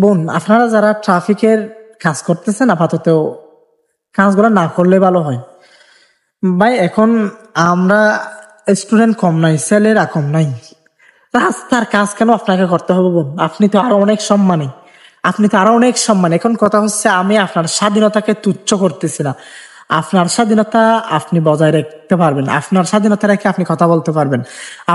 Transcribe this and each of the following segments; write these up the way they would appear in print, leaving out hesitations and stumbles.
বোন, আপনারা যারা ট্রাফিকের কাজ করতেছেন আপাতত কাজগুলো না করলে ভালো হয়। ভাই এখন আমরা স্টুডেন্ট কম নাই, ছেলেরা কম নাই, রাস্তার কাজ কেন আপনাকে করতে হবে বোন? আপনি তো আরো অনেক সম্মানী, আপনি তো আরো অনেক সম্মান। এখন কথা হচ্ছে আমি আপনার স্বাধীনতাকে তুচ্ছ করতেছি না। আপনার স্বাধীনতা আপনি বজায় রাখতে পারবেন, আপনার স্বাধীনতা রেখে আপনি কথা বলতে পারবেন,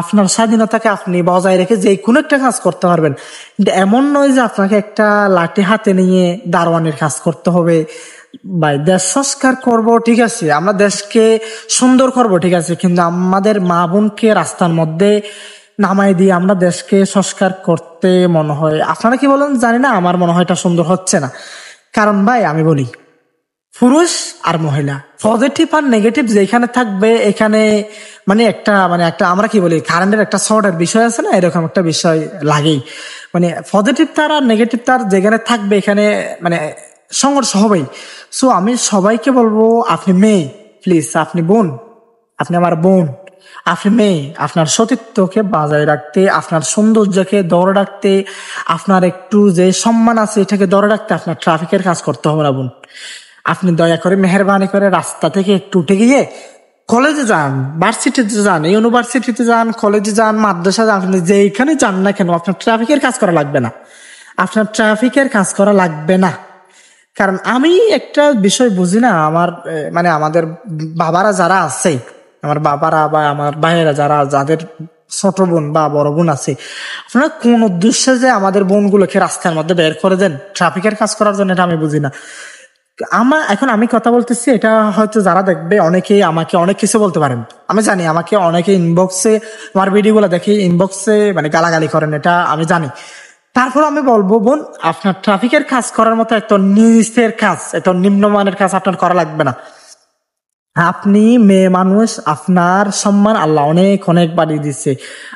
আপনার স্বাধীনতাকে আপনি বজায় রেখে যে কোনো একটা কাজ করতে পারবেন। কিন্তু এমন নয় যে আপনাকে একটা লাঠি হাতে নিয়ে দারোয়ানের কাজ করতে হবে। ভাই দেশ সংস্কার করব ঠিক আছে, আমরা দেশকে সুন্দর করব ঠিক আছে, কিন্তু আমাদের মা বোনকে রাস্তার মধ্যে নামাই দিয়ে আমরা দেশকে সংস্কার করতে মনে হয়, আপনারা কি বলেন জানি না, আমার মনে হয় এটা সুন্দর হচ্ছে না। কারণ ভাই আমি বলি, পুরুষ আর মহিলা পজিটিভ আর নেগেটিভ যেখানে থাকবে এখানে একটা আমরা কি বলি কারেন্টের একটা শর্টের বিষয় আছে না, এরকম একটা বিষয় লাগেই। মানে পজিটিভ তার আর নেগেটিভ তার যেখানে থাকবে এখানে মানে সংঘর্ষ হবেই। সো আমি সবাইকে বলবো, আপনি মেয়ে প্লিজ, আপনি বোন, আপনি আমার বোন, আপনি মেয়ে, আপনার সতীত্বকে বজায় রাখতে, আপনার সৌন্দর্যকে ধরে রাখতে, আপনার একটু যে সম্মান আছে এটাকে ধরে রাখতে আপনার ট্রাফিকের কাজ করতে হবে না বোন। আপনি দয়া করে মেহরবানি করে রাস্তা থেকে একটু উঠে গিয়ে কলেজে যান, ভার্সিটিতে যান, ইউনিভার্সিটিতে যান, কলেজে যান, মাদ্রাসা যান, আপনি যেখানে যান না কেন আপনার ট্রাফিকের কাজ করা লাগবে না, আপনার ট্রাফিকের কাজ করা লাগবে না। কারণ আমি একটা বিষয় বুঝি না, আমাদের বাবারা যারা আছে, আমার বাবারা বা আমার ভাইয়েরা যারা, যাদের ছোট বোন বা বড় বোন আছে, আপনারা কোন উদ্দেশ্যে যে আমাদের বোনগুলোকে রাস্তার মধ্যে বের করে দেন ট্রাফিকের কাজ করার জন্য, এটা আমি বুঝি না। আমি কথা বলতেছি, এটা হয়তো যারা দেখবে অনেকেই আমাকে অনেক কিছু বলতে পারেন, আমি জানি আমাকে অনেকে ইনবক্সে, আমার ভিডিও গুলো দেখে ইনবক্সে গালাগালি করেন, এটা আমি জানি। তারপর আমি বলবো বোন, আপনার ট্রাফিকের কাজ করার মতো এত নিচের কাজ, এত নিম্নমানের কাজ আপনার করা লাগবে না। আপনি মেয়ে মানুষ, আপনার সম্মান আল্লাহ অনেক অনেক বাড়িয়ে দিচ্ছে।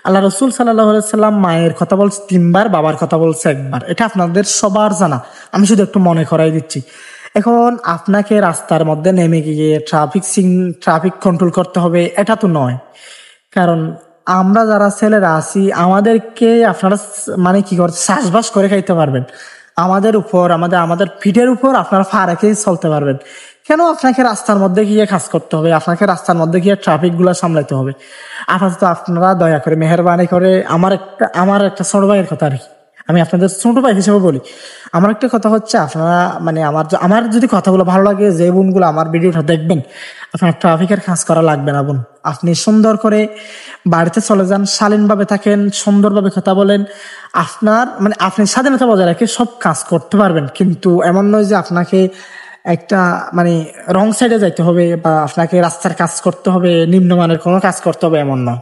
আল্লাহ রসুল সাল্লাম মায়ের কথা বলছে 3 বার, বাবার কথা বলছে 1 বার, এটা আপনাদের সবার জানা, আমি শুধু একটু মনে করাই দিচ্ছি। এখন আপনাকে রাস্তার মধ্যে নেমে গিয়ে ট্রাফিক কন্ট্রোল করতে হবে এটা তো নয়। কারণ আমরা যারা ছেলেরা আছি আমাদেরকে আপনারা কি করতে চাষবাস করে খাইতে পারবেন, আমাদের উপর আমাদের পিঠের উপর আপনারা পা রেখে চলতে পারবেন। কেন আপনাকে রাস্তার মধ্যে গিয়ে কাজ করতে হবে, আপনাকে রাস্তার মধ্যে গিয়ে ট্রাফিক গুলা সামলাইতে হবে? আপাতত আপনারা দয়া করে মেহরবানি করে আমার একটা ছোট ভাইয়ের কথা আর কি, আমি আপনাদের ছোট ভাই হিসেবে বলি, আমার একটা কথা হচ্ছে, আপনারা আমার যদি কথাগুলো ভালো লাগে, যে বোনগুলো আমার ভিডিওটা দেখবেন, আপনার ট্রাফিকের কাজ করা লাগবে না বোন। আপনি সুন্দর করে বাড়িতে চলে যান, শালীনভাবে থাকেন, সুন্দরভাবে কথা বলেন, আপনি স্বাধীনতা বজায় রেখে সব কাজ করতে পারবেন। কিন্তু এমন নয় যে আপনাকে একটা রং সাইডে যাইতে হবে বা আপনাকে রাস্তার কাজ করতে হবে, নিম্নমানের কোনো কাজ করতে হবে, এমন নয়।